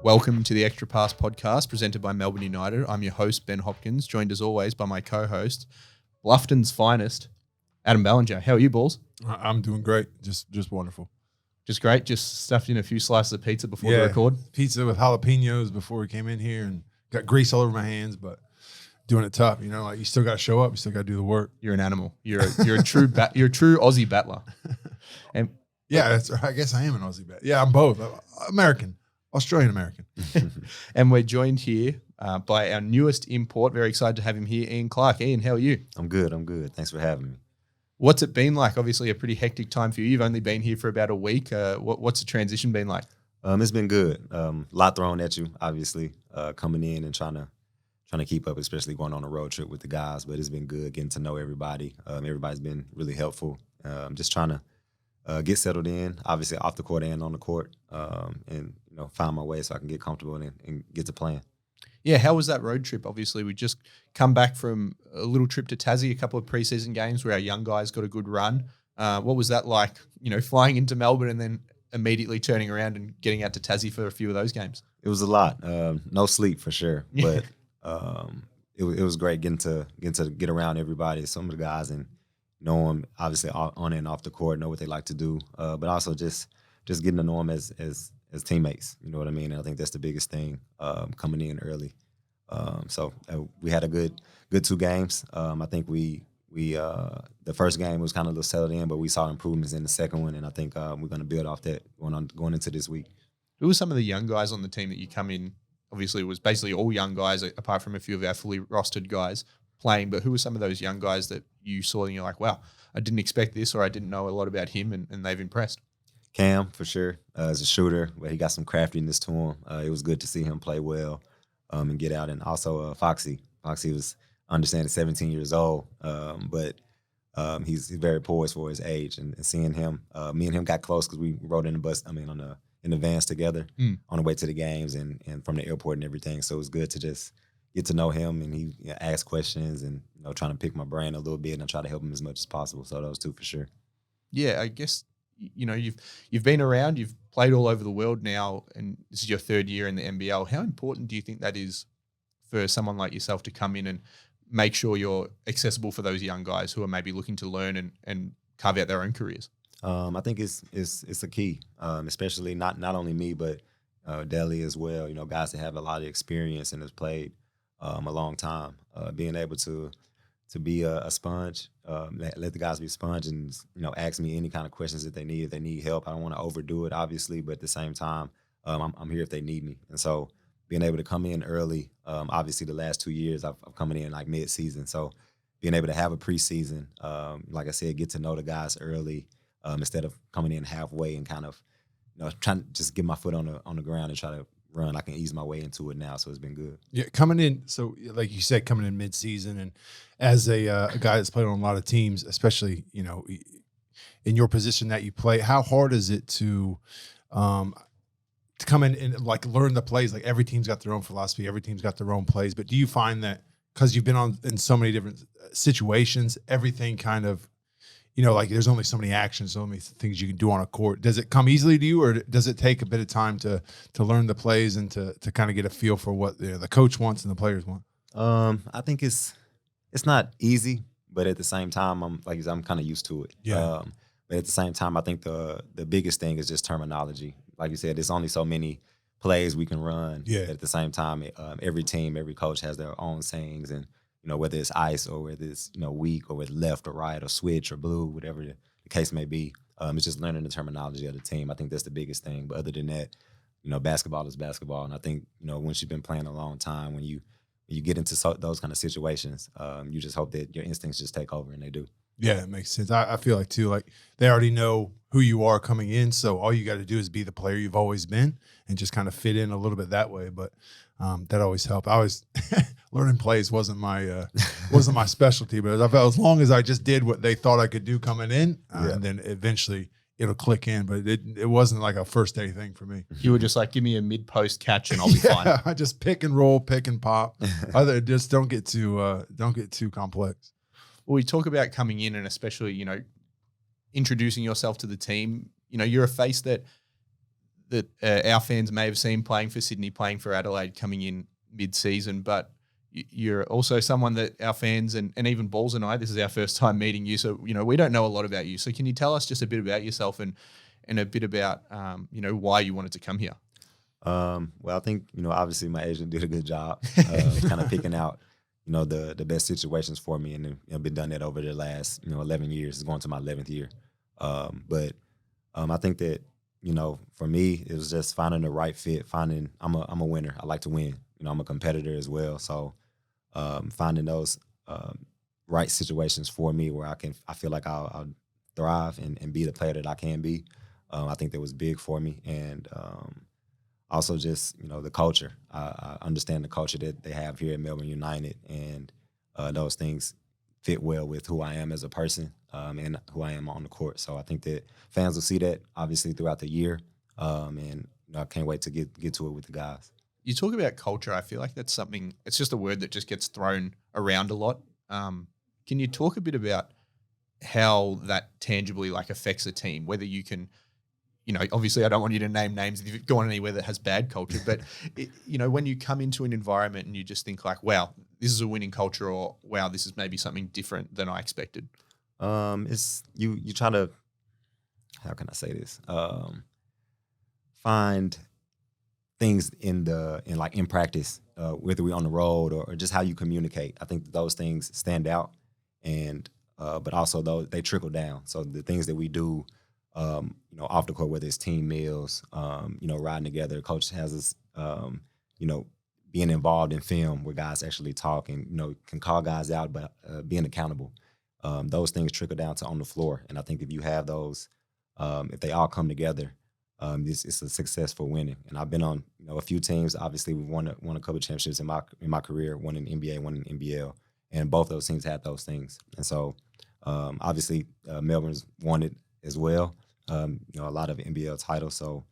Welcome to the Extra Pass podcast presented by Melbourne United. I'm your host, Ben Hopkins, joined as always by my co-host, Bluffton's finest, Adam Ballinger. How are you, Balls? I'm doing great. Just wonderful. Just great. Just stuffed in a few slices of pizza before the record. Pizza with jalapenos before we came in here and got grease all over my hands, but doing it tough. You know, like you still got to show up. You still got to do the work. You're an animal. You're a true you're a true Aussie battler. And yeah, I guess I am an Aussie bat. Yeah, I'm both. American. Australian American. And we're joined here by our newest import. Very excited to have him here, Ian Clark. Ian, how are you? I'm good. Thanks for having me. What's it been like? Obviously a pretty hectic time for you. You've only been here for about a week. What's the transition been like? It's been good. A lot thrown at you, obviously, coming in and trying to keep up, especially going on a road trip with the guys. But it's been good getting to know everybody. Everybody's been really helpful. Just trying to get settled in, obviously off the court and on the court, and find my way so I can get comfortable and get to playing. Yeah, how was that road trip? Obviously, we just come back from a little trip to Tassie, a couple of preseason games where our young guys got a good run. What was that like, flying into Melbourne and then immediately turning around and getting out to Tassie for a few of those games? It was a lot. No sleep for sure, but it was great getting to get around everybody, some of the guys, and know them obviously on and off the court, know what they like to do, but also just getting to know them as teammates. You know what I mean? And I think that's the biggest thing, coming in early. So we had a good 2 games. I think we the first game was kind of a little settled in, but we saw improvements in the second one, and I think we're going to build off that going into this week. Who were some of the young guys on the team that you come in? Obviously, it was basically all young guys, apart from a few of our fully rostered guys playing. But who were some of those young guys that you saw and you're like, wow, I didn't expect this, or I didn't know a lot about him, and they've impressed? Cam, for sure, as a shooter, but he got some craftiness to him. It was good to see him play well and get out. And also Foxy. Foxy was, I understand, 17 years old, but he's very poised for his age. And seeing him, me and him got close because we rode in the bus, in the vans together on the way to the games and from the airport and everything. So it was good to just get to know him, and he asked questions and trying to pick my brain a little bit and try to help him as much as possible. So those 2 for sure. Yeah, I guess you've been around, you've played all over the world now, and this is your 3rd year in the NBL. How important do you think that is for someone like yourself to come in and make sure you're accessible for those young guys who are maybe looking to learn and carve out their own careers? I think it's a key, especially not only me, but Deli as well. Guys that have a lot of experience and has played a long time. Being able to be a sponge, let the guys be a sponge, and ask me any kind of questions that they need. If they need help, I don't want to overdo it, obviously, but at the same time, I'm here if they need me. And so being able to come in early, obviously the last 2 years I've come in like mid-season, so being able to have a preseason, like I said, get to know the guys early, instead of coming in halfway and kind of trying to just get my foot on the ground and try to run. I can ease my way into it now, so it's been good. Yeah, coming in, so like you said, coming in mid-season, and as a guy that's played on a lot of teams, especially in your position that you play, how hard is it to come in and like learn the plays? Like every team's got their own philosophy, every team's got their own plays, but do you find that because you've been in so many different situations, everything kind of like there's only so many actions, so many things you can do on a court. Does it come easily to you, or does it take a bit of time to learn the plays and to kind of get a feel for what the coach wants and the players want? I think it's not easy, but at the same time, I'm kind of used to it. Yeah. But at the same time, I think the biggest thing is just terminology. Like you said, there's only so many plays we can run. Yeah. But at the same time, every team, every coach has their own sayings, and whether it's ice or whether it's, weak or with left or right or switch or blue, whatever the case may be. It's just learning the terminology of the team. I think that's the biggest thing. But other than that, basketball is basketball. And I think, once you've been playing a long time, when you get into those kind of situations, you just hope that your instincts just take over, and they do. Yeah, it makes sense. I feel like, too, like they already know who you are coming in, so all you got to do is be the player you've always been and just kind of fit in a little bit that way. But that always helped. I always learning plays wasn't my specialty, but I felt as long as I just did what they thought I could do coming in, and then eventually it'll click in. But it wasn't like a first day thing for me. You were just like, give me a mid-post catch and I'll be fine. I just pick and roll, pick and pop. Just don't get too complex. Well, we talk about coming in and especially, introducing yourself to the team. You're a face that that our fans may have seen playing for Sydney, playing for Adelaide, coming in mid-season, but you're also someone that our fans and even Balls and I, this is our first time meeting you, so we don't know a lot about you. So can you tell us just a bit about yourself and a bit about why you wanted to come here? Well, I think obviously my agent did a good job, kind of picking out the best situations for me, and I've been done that over the last 11 years. It's going to my 11th year, but I think that for me it was just finding the right fit. I'm a winner. I like to win. I'm a competitor as well, so finding those right situations for me where I feel like I'll thrive and be the player that I can be. I think that was big for me, and also just the culture. I understand the culture that they have here at Melbourne United, and those things fit well with who I am as a person and who I am on the court. So I think that fans will see that obviously throughout the year, and I can't wait to get to it with the guys. You talk about culture. I feel like that's something. It's just a word that just gets thrown around a lot. Can you talk a bit about how that tangibly affects a team? Whether you can, obviously I don't want you to name names if you've gone anywhere that has bad culture, but when you come into an environment and you just think wow, this is a winning culture, or wow, this is maybe something different than I expected. It's you try to, how can I say this? Find things in practice, whether we're on the road or just how you communicate. I think those things stand out, and but also they trickle down. So the things that we do, off the court, whether it's team meals, riding together. Coach has us, being involved in film where guys actually talk and can call guys out, but being accountable. Those things trickle down to on the floor, and I think if you have those, if they all come together, it's a successful winning. And I've been on a few teams. Obviously, we've won a couple of championships in my career, one in NBA, one in NBL, and both those teams had those things. And so, obviously, Melbourne's won it as well. A lot of NBL titles, so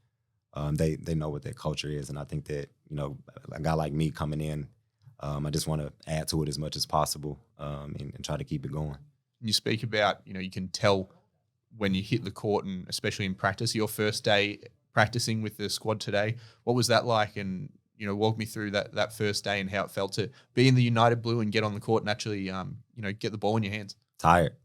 they know what their culture is. And I think that a guy like me coming in, I just want to add to it as much as possible, and try to keep it going. You speak about you can tell when you hit the court, and especially in practice. Your first day practicing with the squad today, what was that like? And walk me through that first day and how it felt to be in the United blue and get on the court and actually get the ball in your hands. Tired.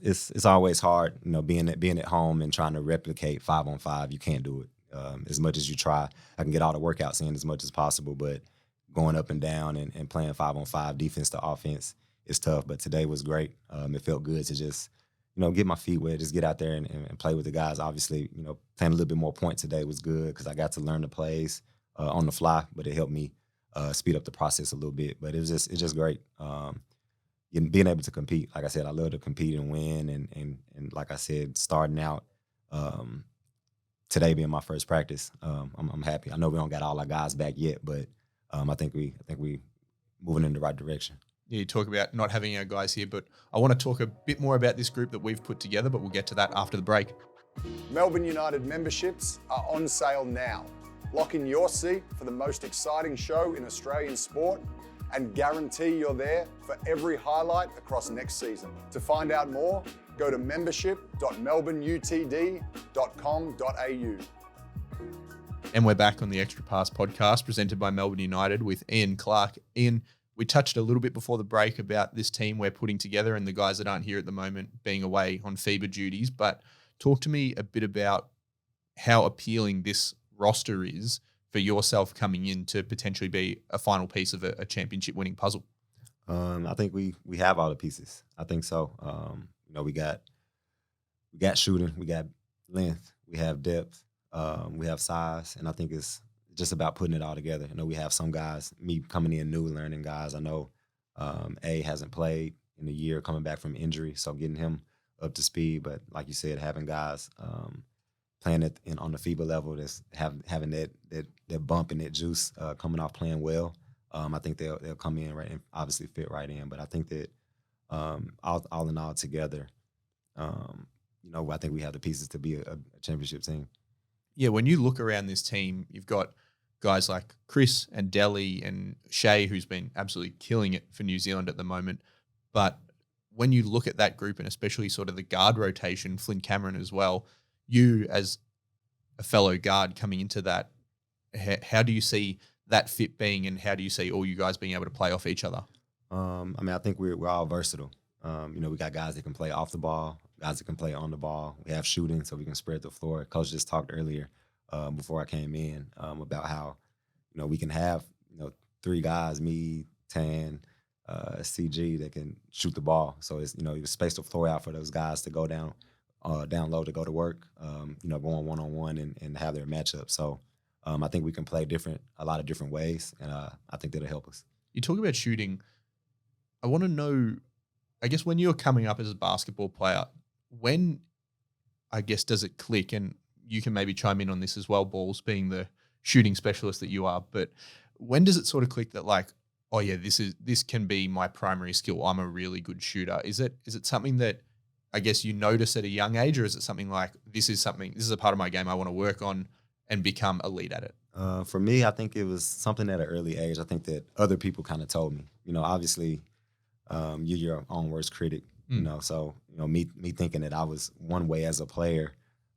It's always hard, being at home and trying to replicate 5-on-5. You can't do it as much as you try. I can get all the workouts in as much as possible, but going up and down and playing 5-on-5, defense to offense, is tough. But today was great. It felt good to just get my feet wet, just get out there and play with the guys. Obviously, playing a little bit more point today was good because I got to learn the plays on the fly, but it helped me speed up the process a little bit. But it's just great. Being able to compete, like I said, I love to compete and win, and like I said, starting out, today being my first practice, I'm happy. I know we don't got all our guys back yet, but I think we moving in the right direction. Yeah, you talk about not having our guys here, but I want to talk a bit more about this group that we've put together, but we'll get to that after the break. Melbourne United memberships are on sale now. Lock in your seat for the most exciting show in Australian sport and guarantee you're there for every highlight across next season. To find out more, go to membership.melbourneutd.com.au. And we're back on the Extra Pass podcast presented by Melbourne United with Ian Clark. Ian, we touched a little bit before the break about this team we're putting together and the guys that aren't here at the moment being away on FIBA duties, but talk to me a bit about how appealing this roster is for yourself coming in to potentially be a final piece of a championship winning puzzle. I think we have all the pieces. I think so. We got shooting, we got length, we have depth, we have size, and I think it's just about putting it all together. We have some guys, me coming in new, learning guys. I know A hasn't played in a year, coming back from injury, so getting him up to speed. But like you said, having guys playing on the FIBA level, that's having that bump and that juice coming off playing well. I think they'll come in right and obviously fit right in. But I think that all in all together, I think we have the pieces to be a championship team. Yeah, when you look around this team, you've got guys like Chris and Delhi and Shea, who's been absolutely killing it for New Zealand at the moment. But when you look at that group, and especially sort of the guard rotation, Flynn Cameron as well, you as a fellow guard coming into that, how do you see that fit being, and how do you see all you guys being able to play off each other? I mean, I think we're all versatile. We got guys that can play off the ball, guys that can play on the ball. We have shooting, so we can spread the floor. Coach just talked earlier before I came in about how, we can have, 3 guys, me, Tan, CG, that can shoot the ball. So it's, you space the floor out for those guys to go down low to go to work, going one-on-one and have their matchup. So I think we can play a lot of different ways, and I think that'll help us. You talk about shooting. I want to know, I guess when you're coming up as a basketball player, when, I guess, does it click? And you can maybe chime in on this as well, Balls, being the shooting specialist that you are. But when does it sort of click that, like, oh yeah, this can be my primary skill. I'm a really good shooter. Is it something that I guess you notice at a young age, or is it something like this is a part of my game I want to work on and become elite at it? For me, I think it was something at an early age. I think that other people kind of told me. Obviously, you're your own worst critic. So me thinking that I was one way as a player.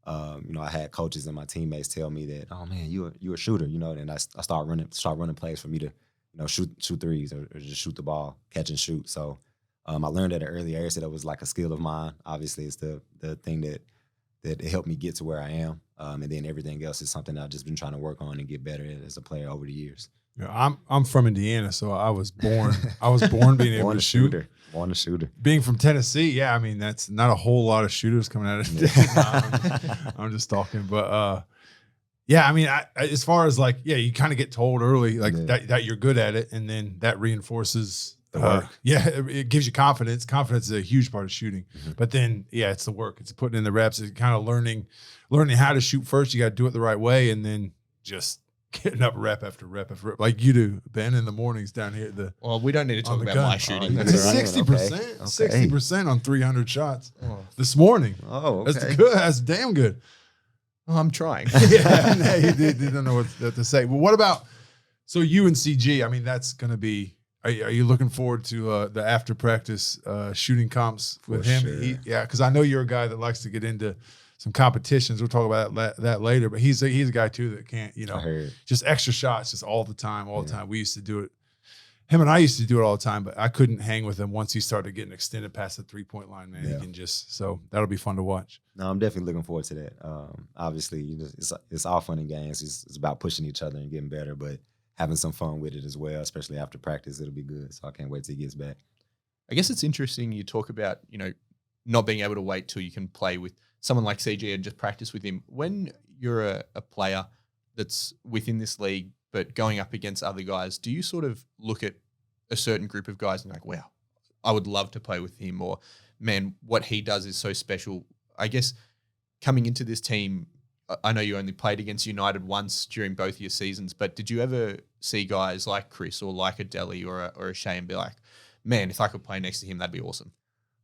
I had coaches and my teammates tell me that, oh man, you a shooter. And I start running plays for me to shoot threes or just shoot the ball, catch and shoot. So I learned at an early age that it was like a skill of mine. Obviously, it's the thing that it helped me get to where I am. And then everything else is something I've just been trying to work on and get better at as a player over the years. Yeah, I'm from Indiana, so I was born being able to shoot. Born a shooter. Being from Tennessee, yeah, I mean, that's not a whole lot of shooters coming out of it. I'm just talking. But yeah, I mean, as far as like, yeah, you kind of get told early like that you're good at it, and then that reinforces the work. Yeah, it gives you confidence. Confidence is a huge part of shooting. Mm-hmm. But then, yeah, it's the work. It's putting in the reps. It's kind of learning how to shoot first. You got to do it the right way, and then just getting up rep after rep after rep, like you do, Ben, in the mornings down here. Well, we don't need to talk about my shooting. That's 60%, 60% on 300 shots this morning. Oh, okay. That's good. That's damn good. Oh, I'm trying. Yeah, he didn't know what to say. But what about, so you and CG? I mean, that's going to be. Are you looking forward to the after practice shooting comps with him? Sure. Yeah, because I know you're a guy that likes to get into some competitions. We'll talk about that later. But he's a guy too that can't, just extra shots, just all the time. We used to do it. Him and I used to do it all the time, but I couldn't hang with him once he started getting extended past the 3-point line. Man, he can so that'll be fun to watch. No, I'm definitely looking forward to that. Obviously, it's all fun and games. It's about pushing each other and getting better, but having some fun with it as well, especially after practice, it'll be good. So I can't wait till he gets back. I guess it's interesting you talk about, not being able to wait till you can play with someone like CG and just practice with him. When you're a player that's within this league but going up against other guys, do you sort of look at a certain group of guys and like, wow, I would love to play with him, or man, what he does is so special? I guess coming into this team, I know you only played against United once during both your seasons, but did you ever see guys like Chris or like a Deli or a Shea and be like, man, if I could play next to him, that'd be awesome?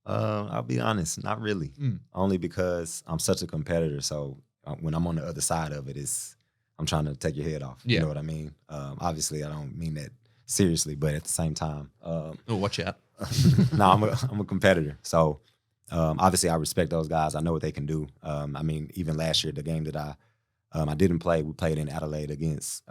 I'll be honest, not really. Only because I'm such a competitor. So when I'm on the other side of it, I'm trying to take your head off. You know what I mean? Obviously, I don't mean that seriously, but at the same time, watch out. No, I'm a competitor. So obviously, I respect those guys. I know what they can do. I mean, even last year, the game that I didn't play, we played in Adelaide against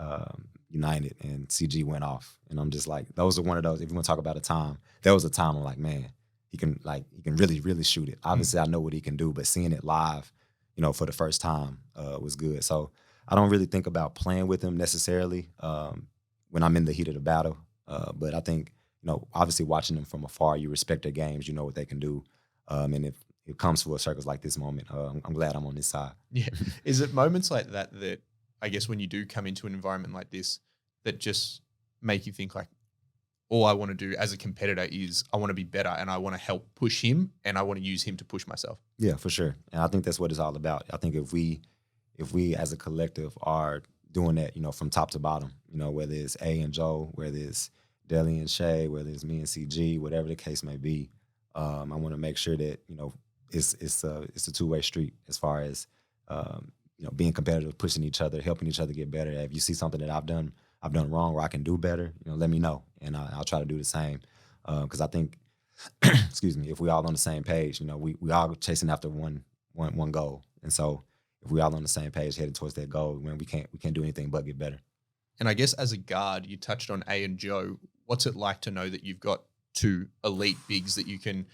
United, and CG went off. And I'm just like, those are one of those. If you want to talk about a time, there was a time I'm like, man, he can really, really shoot it. Obviously, I know what he can do, but seeing it live, for the first time was good. So I don't really think about playing with him necessarily when I'm in the heat of the battle. But I think, obviously watching them from afar, you respect their games, you know what they can do. And if it comes full circles like this moment, I'm glad I'm on this side. Yeah. Is it moments like that I guess when you do come into an environment like this that just make you think like, all I want to do as a competitor is I want to be better and I want to help push him and I want to use him to push myself? Yeah, for sure. And I think that's what it's all about. I think if we as a collective are doing that, from top to bottom, whether it's A and Joe, whether it's Deli and Shay, whether it's me and CG, whatever the case may be, I want to make sure that, it's a two-way street as far as, being competitive, pushing each other, helping each other get better. If you see something that I've done wrong or I can do better, let me know. And I'll try to do the same. Because I think, excuse me, if we all on the same page, we all chasing after one goal. And so if we're all on the same page heading towards that goal, man, we can't do anything but get better. And I guess as a guard, you touched on A and Joe. What's it like to know that you've got two elite bigs that you can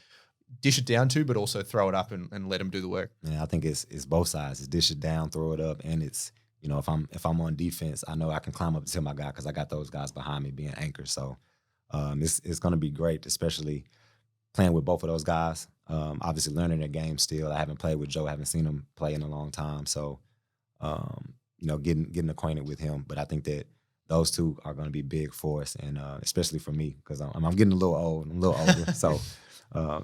dish it down to, but also throw it up and let them do the work? Yeah, I think it's both sides. It's dish it down, throw it up, and it's, you know, if I'm on defense, I know I can climb up to my guy because I got those guys behind me being anchors. So it's going to be great, especially playing with both of those guys. Obviously learning their game still. I haven't played with Joe. I haven't seen him play in a long time. So, you know, getting acquainted with him. But I think that those two are going to be big for us, and especially for me because I'm getting a little old. I'm a little older. So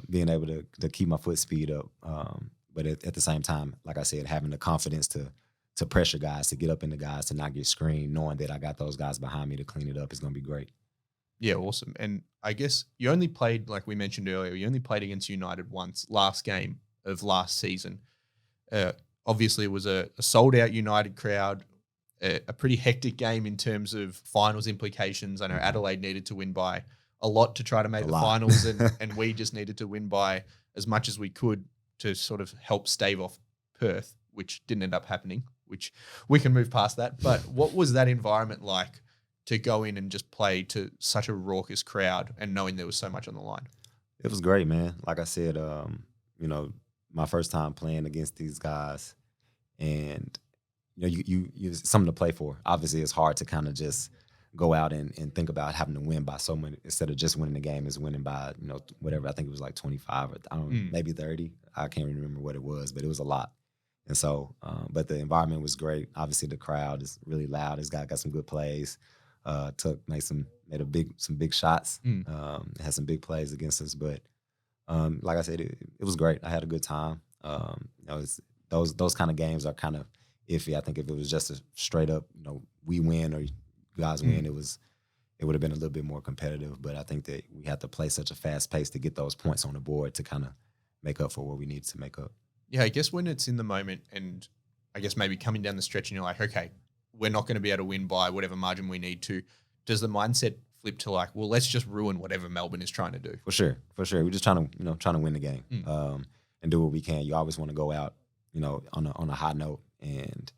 being able to keep my foot speed up. But at the same time, like I said, having the confidence to pressure guys, to get up in the guys, to not get screened, knowing that I got those guys behind me to clean it up is going to be great. Yeah, awesome. And I guess you only played, like we mentioned earlier, you only played against United once, last game of last season. Obviously, it was a sold-out United crowd, a pretty hectic game in terms of finals implications. I know Adelaide needed to win by a lot to try to make the finals, and we just needed to win by as much as we could to sort of help stave off Perth, which didn't end up happening, which we can move past that. But what was that environment like to go in and just play to such a raucous crowd and knowing there was so much on the line? It was great, man. Like I said, you know, my first time playing against these guys, and you know, you something to play for. Obviously, it's hard to kind of just go out and think about having to win by so many instead of just winning the game is winning by, you know, whatever. I think it was like 25 or I don't know, maybe 30. I can't even remember what it was, but it was a lot. And so, but the environment was great. Obviously, the crowd is really loud. This guy got some good plays. Made some big shots. Had some big plays against us, but like I said, it was great. I had a good time. You know, those kind of games are kind of iffy. I think if it was just a straight up, you know, we win or you guys win, it would have been a little bit more competitive. But I think that we had to play such a fast pace to get those points on the board to kind of make up for what we needed to make up. Yeah, I guess when it's in the moment, and I guess maybe coming down the stretch, and you're like, okay, we're not going to be able to win by whatever margin we need to. Does the mindset flip to like, well, let's just ruin whatever Melbourne is trying to do? For sure. We're just trying to win the game and do what we can. You always want to go out, you know, on a high note, and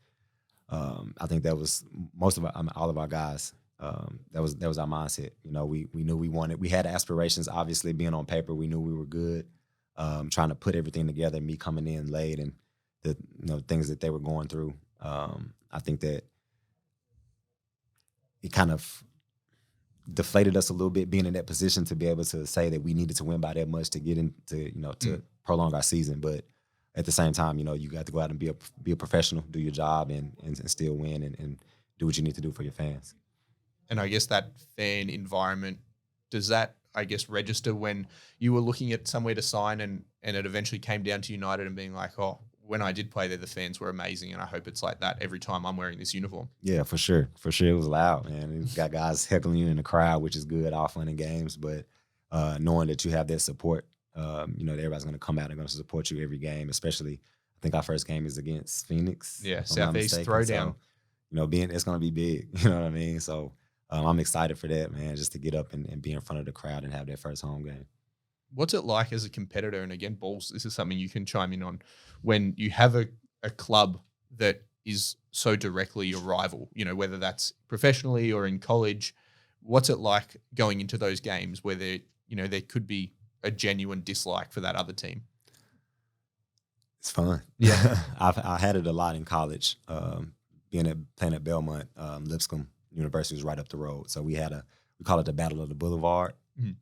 I think that was all of our guys. That was our mindset. You know, we knew we wanted. We had aspirations. Obviously, being on paper, we knew we were good. Trying to put everything together. Me coming in late and the things that they were going through. I think that it kind of deflated us a little bit being in that position to be able to say that we needed to win by that much to get into, you know, to prolong our season. But at the same time, you know, you got to go out and be a professional, do your job and still win and do what you need to do for your fans. And I guess that fan environment, does that, I guess, register when you were looking at somewhere to sign and it eventually came down to United and being like, oh, when I did play there, the fans were amazing, and I hope it's like that every time I'm wearing this uniform? Yeah, for sure. For sure, it was loud, man. You got guys heckling you in the crowd, which is good, all fun and games, but knowing that you have that support, you know, that everybody's going to come out and going to support you every game, especially, I think our first game is against Phoenix. Yeah, Southeast Throwdown. So, you know, it's going to be big, you know what I mean? So I'm excited for that, man, just to get up and be in front of the crowd and have that first home game. What's it like as a competitor? And again, Balls, this is something you can chime in on. When you have a club that is so directly your rival, you know, whether that's professionally or in college, what's it like going into those games where there could be a genuine dislike for that other team? It's fun. Yeah. I had it a lot in college. Playing at Belmont, Lipscomb University was right up the road. So we call it the Battle of the Boulevard.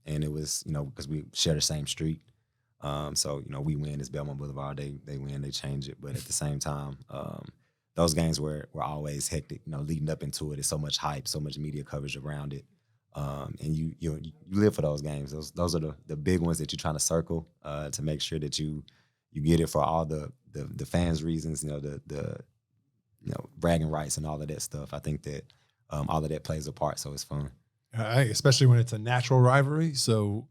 And it was, you know, because we share the same street. So, you know, we win, it's Belmont Boulevard. They win, they change it. But at the same time, those games were always hectic, you know, leading up into it. It's so much hype, so much media coverage around it. And you live for those games. Those are the big ones that you're trying to circle to make sure that you get it for all the fans' reasons, you know, the bragging rights and all of that stuff. I think that all of that plays a part, so it's fun. Especially when it's a natural rivalry. So,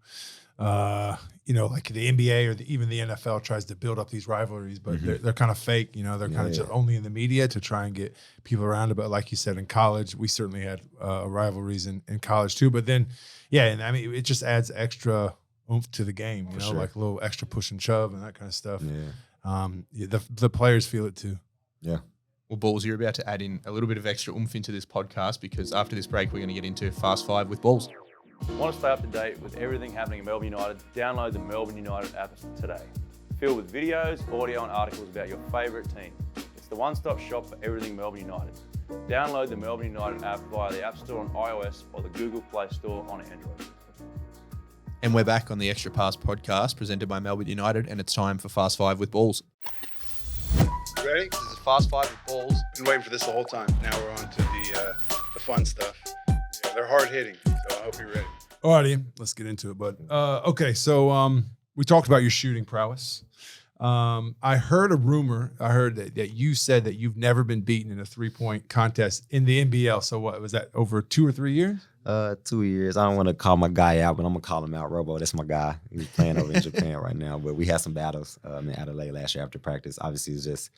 you know, like the NBA or even the NFL tries to build up these rivalries, but they're kind of fake. You know, they're kind of just only in the media to try and get people around it. But like you said, in college, we certainly had rivalries in college too. But then, yeah, and I mean, it just adds extra oomph to the game, you know, like a little extra push and shove and that kind of stuff. Yeah. The players feel it too. Yeah. Well, Balls, you're about to add in a little bit of extra oomph into this podcast because after this break, we're going to get into Fast Five with Balls. Want to stay up to date with everything happening in Melbourne United? Download the Melbourne United app today. Filled with videos, audio and articles about your favourite team. It's the one-stop shop for everything Melbourne United. Download the Melbourne United app via the App Store on iOS or the Google Play Store on Android. And we're back on the Extra Pass podcast presented by Melbourne United, and it's time for Fast Five with Balls. Ready? This is Fast Five with Balls. Been waiting for this the whole time. Now we're on to the fun stuff. Yeah, they're hard hitting, so I hope you're ready. Alrighty, let's get into it, bud. Okay, so we talked about your shooting prowess. I heard a rumor. I heard that you said that you've never been beaten in a 3-point contest in the NBL. So what was that, over 2 or 3 years? 2 years. I don't want to call my guy out, but I'm gonna call him out. Robo, that's my guy. He's playing over in Japan right now. But we had some battles in Adelaide last year after practice. Obviously, it's just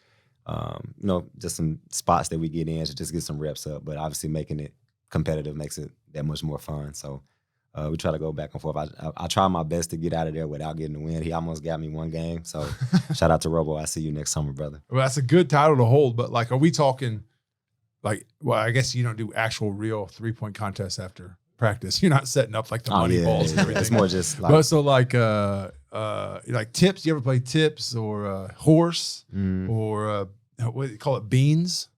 just some spots that we get in to just get some reps up. But obviously, making it competitive makes it that much more fun. So we try to go back and forth. I try my best to get out of there without getting the win. He almost got me one game. So shout out to Robo. I see you next summer, brother. Well, that's a good title to hold. But like, are we talking? Like, well, I guess you don't do actual real 3-point contests after practice. You're not setting up like the money balls and everything. It's more just like. But so like tips. You ever play tips or horse or what do you call it? Beans.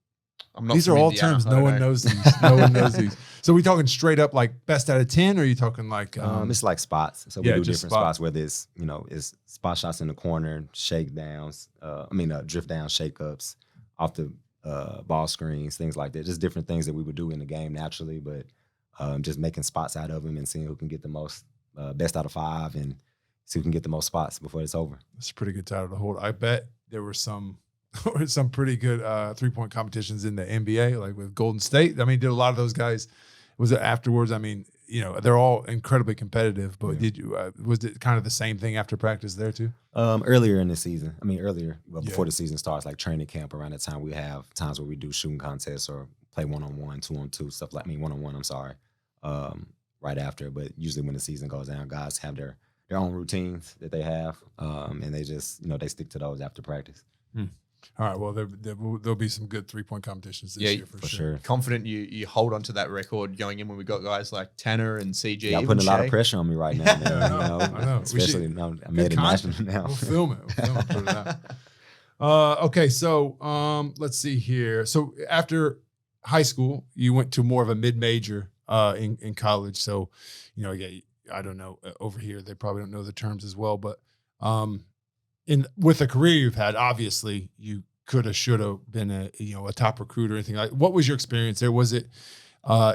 These are all terms. No one knows these. No one knows these. So we talking straight up like best out of 10, or are you talking like? It's like spots. So we do different spots. Whether it's it's spot shots in the corner, shake downs. Drift down, shake ups off the ball screens, things like that. Just different things that we would do in the game naturally, but just making spots out of them and seeing who can get the most best out of 5 and see who can get the most spots before it's over. That's a pretty good title to hold. I bet there were some pretty good 3-point competitions in the NBA, like with Golden State. I mean, did a lot of those guys? Was it afterwards? I mean, they're all incredibly competitive. But did you? Was it kind of the same thing after practice there too? Earlier in the season, before the season starts, like training camp. Around that time, we have times where we do shooting contests or play 1-on-1, 2-on-2, stuff like 1-on-1. I'm sorry, right after. But usually when the season goes down, guys have their own routines that they have, and they just they stick to those after practice. All right. Well, there'll be some good 3-point competitions this year for sure. Confident you hold on to that record going in when we got guys like Tanner and CG. Yeah, putting a lot of pressure on me right now, man. I know. Especially I made it national now. We'll film it. Put it out. Okay. So let's see here. So after high school, you went to more of a mid-major in college. So, I don't know. Over here, they probably don't know the terms as well, but with the career you've had, obviously you could have, should have been a top recruit or anything like. What was your experience there? Was it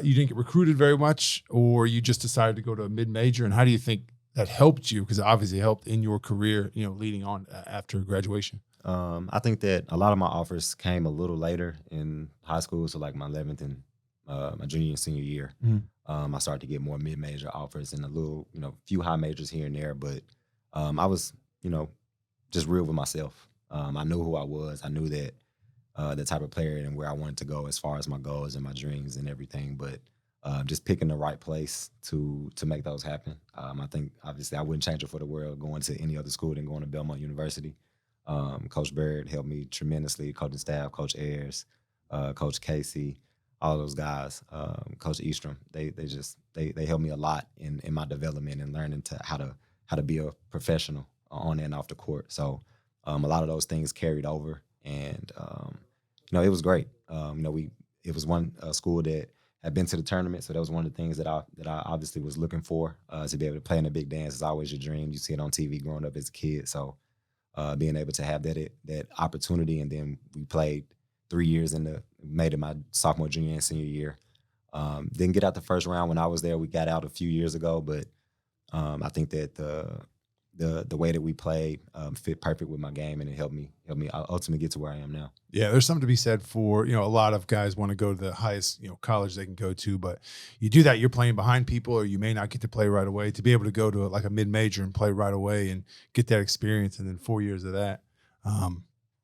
you didn't get recruited very much, or you just decided to go to a mid-major? And how do you think that helped you? Because it obviously helped in your career, leading on after graduation. I think that a lot of my offers came a little later in high school, so like my 11th and my junior and senior year. I started to get more mid-major offers and a little, few high majors here and there. But I was, just real with myself. I knew who I was. I knew that the type of player and where I wanted to go as far as my goals and my dreams and everything. But just picking the right place to make those happen. I think obviously I wouldn't change it for the world going to any other school than going to Belmont University. Coach Bird helped me tremendously. Coaching staff, Coach Ayers, Coach Casey, all those guys, Coach Eastrom. They helped me a lot in my development and learning how to be a professional on and off the court. So a lot of those things carried over, and it was great. It was one school that had been to the tournament, so that was one of the things that I obviously was looking for, to be able to play in a big dance is always your dream. You see it on TV growing up as a kid, so being able to have that opportunity, and then we played 3 years made it my sophomore, junior, and senior year. Didn't get out the first round when I was there. We got out a few years ago, but I think that the way that we played fit perfect with my game, and it helped me ultimately get to where I am now. Yeah, there's something to be said for, a lot of guys want to go to the highest, college they can go to, but you do that, you're playing behind people, or you may not get to play right away. To be able to go to like a mid-major and play right away and get that experience, and then 4 years of that,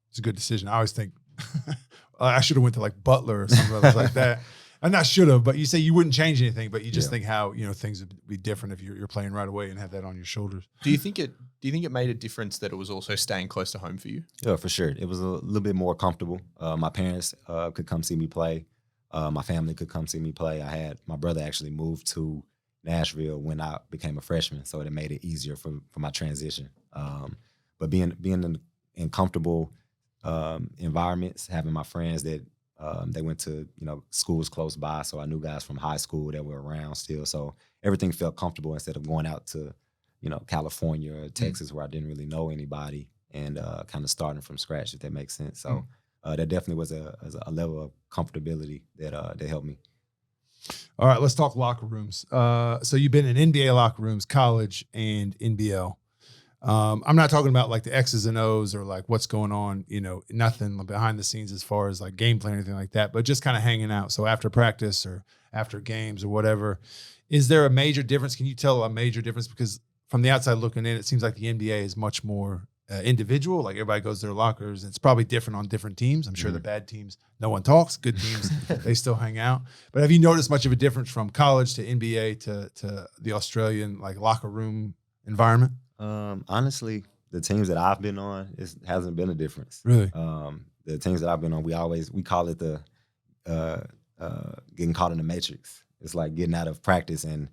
it's a good decision. I always think I should have went to like Butler or something like that. I'm not should have, but you say you wouldn't change anything, but you just think how, things would be different if you're playing right away and have that on your shoulders. Do you think it made a difference that it was also staying close to home for you? Yeah, for sure. It was a little bit more comfortable. My parents could come see me play. My family could come see me play. My brother actually moved to Nashville when I became a freshman, so it made it easier for my transition. But being in comfortable environments, having my friends that they went to schools close by, so I knew guys from high school that were around still. So everything felt comfortable instead of going out to California or Texas where I didn't really know anybody and kind of starting from scratch, if that makes sense. So that definitely was a level of comfortability that helped me. All right, let's talk locker rooms. So you've been in NBA locker rooms, college, and NBL. I'm not talking about like the X's and O's or like what's going on, nothing behind the scenes as far as like game plan or anything like that, but just kind of hanging out. So after practice or after games or whatever, is there a major difference? Can you tell a major difference? Because from the outside looking in, it seems like the NBA is much more individual. Like everybody goes to their lockers. It's probably different on different teams. I'm sure the bad teams, no one talks. Good teams, they still hang out. But have you noticed much of a difference from college to NBA to the Australian like locker room environment? Honestly, the teams that I've been on, it hasn't been a difference. Really? The teams that I've been on, we call it the getting caught in the matrix. It's like getting out of practice and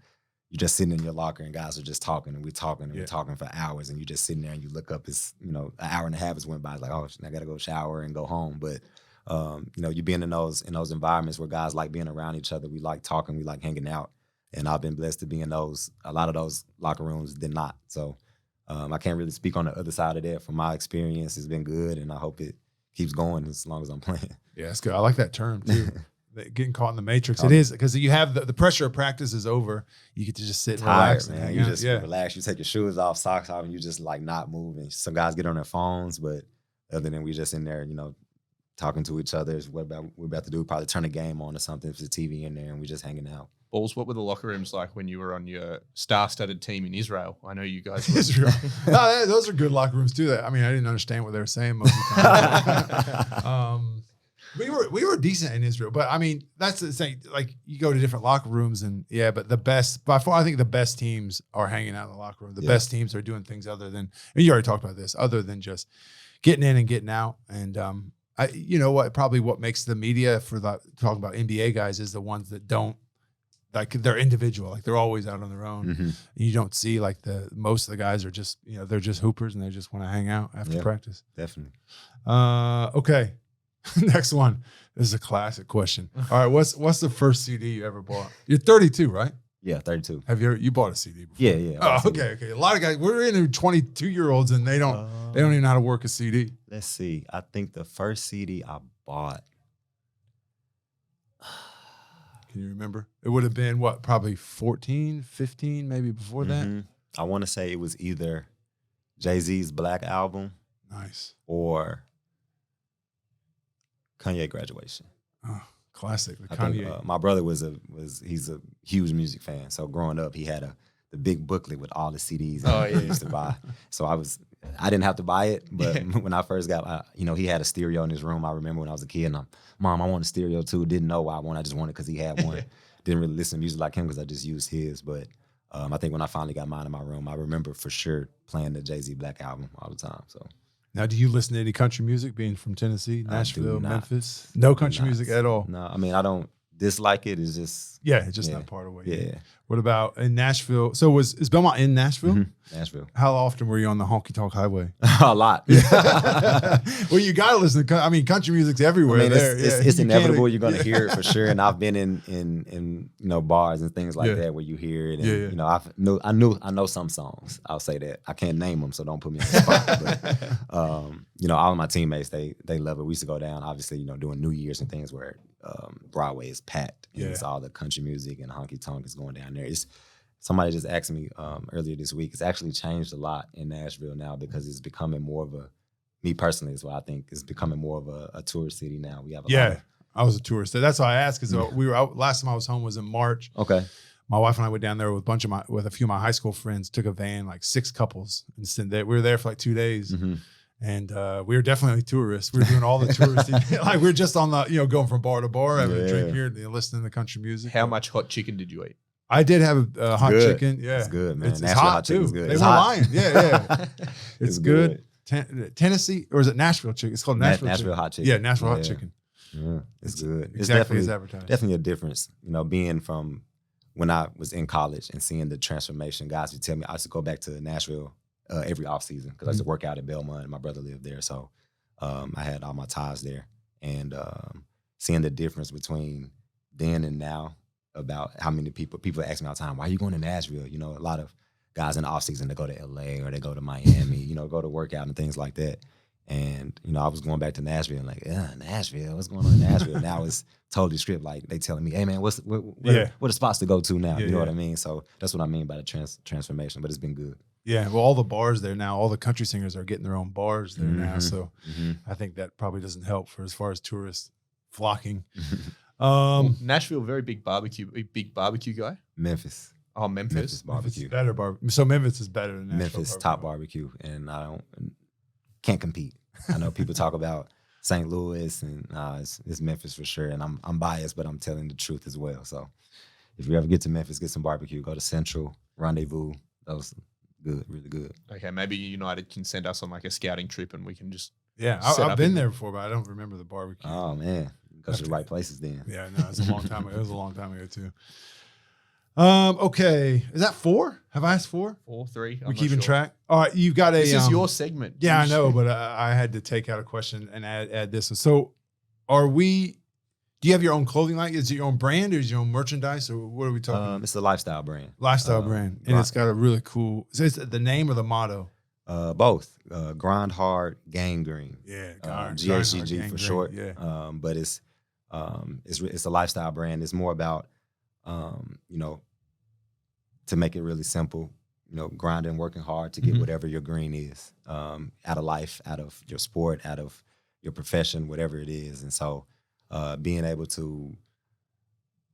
you're just sitting in your locker and guys are just talking and we're talking for hours and you're just sitting there and you look up, it's, an hour and a half has went by. It's like, oh, I got to go shower and go home. But, you being in those environments where guys like being around each other, we like talking, we like hanging out. And I've been blessed to be in a lot of those locker rooms did not. So I can't really speak on the other side of that. From my experience, it's been good and I hope it keeps going as long as I'm playing. Yeah, that's good. I like that term too. Getting caught in the matrix. It is because you have the pressure of practice is over. You get to just sit and relax. Man. You just relax. You take your shoes off, socks off, and you just like not moving. Some guys get on their phones, but other than we just in there, talking to each other. What we're about to do? Probably turn a game on or something. If there's a TV in there, and we just hanging out. Balls, what were the locker rooms like when you were on your star-studded team in Israel? I know you guys were. Israel. No, those are good locker rooms too. I didn't understand what they were saying most of the time. We were decent in Israel, but that's the thing. Like you go to different locker rooms and but by far, I think the best teams are hanging out in the locker room. The best teams are doing things other than, and you already talked about this, other than just getting in and getting out. And what makes the media for talking about NBA guys is the ones that don't, like they're individual, like they're always out on their own. Mm-hmm. You don't see like most of the guys are just, they're just hoopers and they just want to hang out after practice. Definitely. Okay. Next one. This is a classic question. All right, what's the first CD you ever bought? You're 32, right? Yeah, 32. Have you bought a CD before? Yeah. Oh, okay. A lot of guys, we're into 22-year-olds and they don't even know how to work a CD. Let's see. I think the first CD I bought. Can you remember? It would have been what? Probably 14, 15, maybe before that. I want to say it was either Jay-Z's Black Album. Nice. Or Kanye Graduation. Oh, classic. I think, my brother he's a huge music fan. So growing up, he had the big booklet with all the CDs he used to buy. So I didn't have to buy it, but when I first got, he had a stereo in his room. I remember when I was a kid, and Mom, I want a stereo too. Didn't know why I wanted. I just wanted because he had one. Didn't really listen to music like him because I just used his. But I think when I finally got mine in my room, I remember for sure playing the Jay-Z Black Album all the time. So. Now, do you listen to any country music, being from Tennessee, Nashville, Memphis? No country music at all? No, I don't dislike it. It's just... Yeah, it's just not part of what you do. Yeah. What about in Nashville? So is Belmont in Nashville? Mm-hmm. Nashville. How often were you on the honky-tonk highway? A lot. Well, you got to listen to... country music's everywhere. It's inevitable. You're going to hear it for sure. And I've been in bars and things like that where you hear it. And, I know some songs. I'll say that. I can't name them, so don't put me on the spot. But, all of my teammates, they love it. We used to go down, obviously, doing New Year's and things where Broadway is packed. And it's all the country music and honky-tonk is going down there. Somebody just asked me earlier this week. It's actually changed a lot in Nashville now because it's becoming more of me personally is what I think, it's becoming more of a tourist city now. We have a lot of, I was a tourist. That's why I asked because we were out, last time I was home was in March. Okay. My wife and I went down there with a few of my high school friends, took a van, like 6 couples. And we were there for like 2 days. Mm-hmm. And we were definitely tourists. We were doing all the touristy, like we were just on the, going from bar to bar, having a drink here, listening to country music. How much hot chicken did you eat? I did have a hot good. chicken. Yeah, It's good, man. It's Nashville hot hot chicken's too. good. They It's weren't hot. lying. Yeah. It's good. good. Tennessee, or is it Nashville chicken? It's called Nashville. Nashville chicken. hot chicken. Yeah, Nashville hot chicken. Yeah, it's good. It's Exactly as definitely advertised. definitely a difference. Being from when I was in college and seeing the transformation. Guys would tell me I used to go back to Nashville every off season because I used to work out in Belmont and my brother lived there, so I had all my ties there. And seeing the difference between then and now about how many people ask me all the time, why are you going to Nashville? A lot of guys in the off season, they go to LA or they go to Miami, go to work out and things like that. And, I was going back to Nashville and like, Nashville, what's going on in Nashville? Now it's totally stripped. Like they telling me, hey man, what are spots to go to now? You know what I mean? So that's what I mean by the transformation, but it's been good. Yeah, well, all the bars there now, all the country singers are getting their own bars there now. So I think that probably doesn't help for as far as tourists flocking. Nashville, very big barbecue guy. Memphis. Oh, Memphis barbecue. Better barbecue. So Memphis is better than Nashville. Memphis top barbecue, and I can't compete. I know people talk about St. Louis, and it's Memphis for sure. And I'm biased, but I'm telling the truth as well. So if you ever get to Memphis, get some barbecue. Go to Central Rendezvous. That was good, really good. Okay, maybe United can send us on like a scouting trip, and we can just I've been there before, but I don't remember the barbecue. Oh man, go to the right places then. Yeah, no, it's a long time ago. It was a long time ago too. Okay, is that 4? Have I asked 4? 4, 3. We keeping track. All right, you've got a. This is your segment. Yeah, I know, but I had to take out a question and add this one. So, do you have your own clothing line? Is it your own brand or is it your own merchandise, or what are we talking about? It's a lifestyle brand. Lifestyle brand, and it's got a really cool. Is it the name or the motto? Both. Grind hard, gang green. Yeah, GHCG for short. Yeah. But it's a lifestyle brand. It's more about to make it really simple, grinding, working hard to get whatever your green is, out of life, out of your sport, out of your profession, whatever it is. And so being able to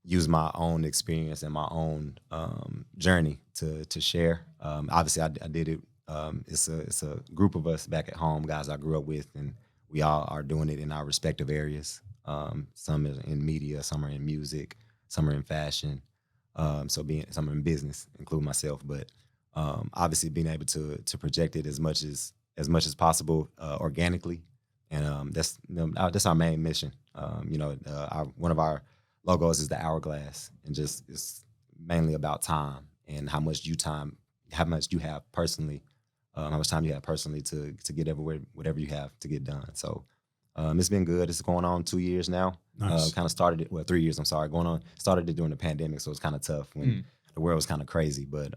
use my own experience and my own journey to share. Obviously, I did it. It's a group of us back at home, guys I grew up with, and we all are doing it in our respective areas. Some are in media, some are in music, some are in fashion. Some are in business, including myself. But obviously, being able to project it as much as possible organically, and that's our main mission. One of our logos is the hourglass, and just it's mainly about time and how much you have personally, how much time you have personally to get whatever you have to get done. So it's been good. It's going on 2 years now. Nice. Kind of started it, 3 years, I'm sorry, started it during the pandemic, so it's kind of tough when the world was kind of crazy, but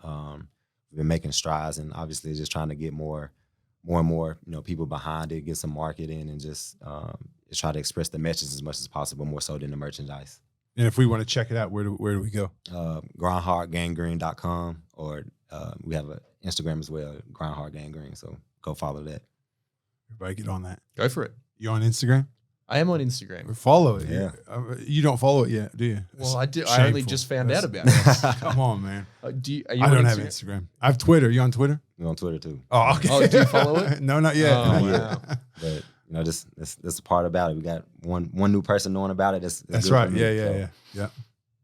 we've been making strides, and obviously just trying to get more and more, people behind it, get some marketing, and just try to express the message as much as possible, more so than the merchandise. And if we want to check it out, where do we go? grindhardganggreen.com, or we have an Instagram as well, grindhardganggreen, so go follow that. Everybody get on that. Go for it. You on Instagram? I am on Instagram. Or follow it. Yeah. You don't follow it yet, do you? Well, I do. Shameful. I only just found out about it. Come on, man. Are you I on don't have Instagram. I have Twitter. You on Twitter? We're on Twitter too. Oh, okay. Oh, do you follow it? No, not yet. Oh, Not wow. yet. But that's the part about it. We got one new person knowing about it. That's That's good right. for me, so. Yeah.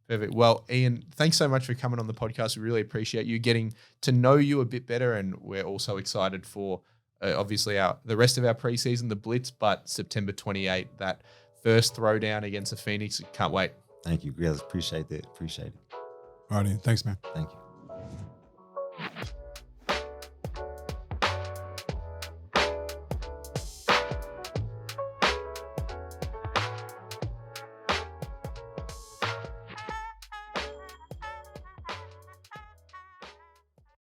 Perfect. Well, Ian, thanks so much for coming on the podcast. We really appreciate you getting to know you a bit better, and we're also excited for obviously the rest of our preseason, the Blitz, but September 28th, that first throwdown against the Phoenix. Can't wait. Thank you. Really appreciate it. All right, Ian. Thanks, man. Thank you.